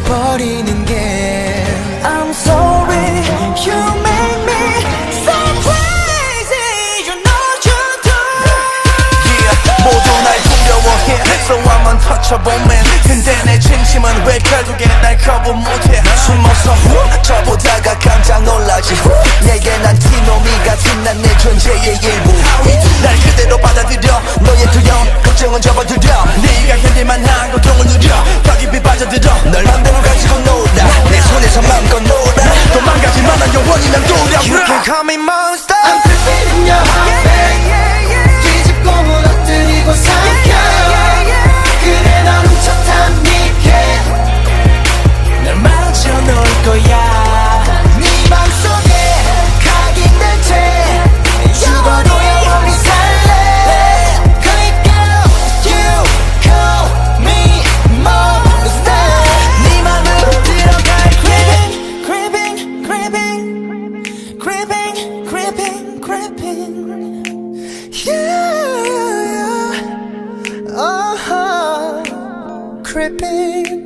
버리는 게 I'm sorry you make me so crazy you know you do Yeah 모두 날 두려워해 So I'm untouchable man 근데 내 진심은 왜 결국에 날 거부 못해 숨어서 저보다가 깜짝 놀라지 내게 난 티노미 같은 난 내 존재의 일부 날 그대로 받아들여 너의 두려움 걱정은 접어들여 네가 견딜만한 고통을 누려 더 깊이 빠져들어 널 맘대로 가지고 놀아 내 손에서 마음껏 놀아 도망가지만 난 영원히 난 두려워 You can call me monster I'm creeping in your heart 뒤집고 무너뜨리고 삼켜 그래 넌 훔쳤단 니게 날 마주쳐 놓을 거야 네 맘속에 각인된 채 죽어도 영원히 살래 그러니까 you call me monster 네 맘으로 들어갈 creeping creeping creeping creeping creeping yeah creeping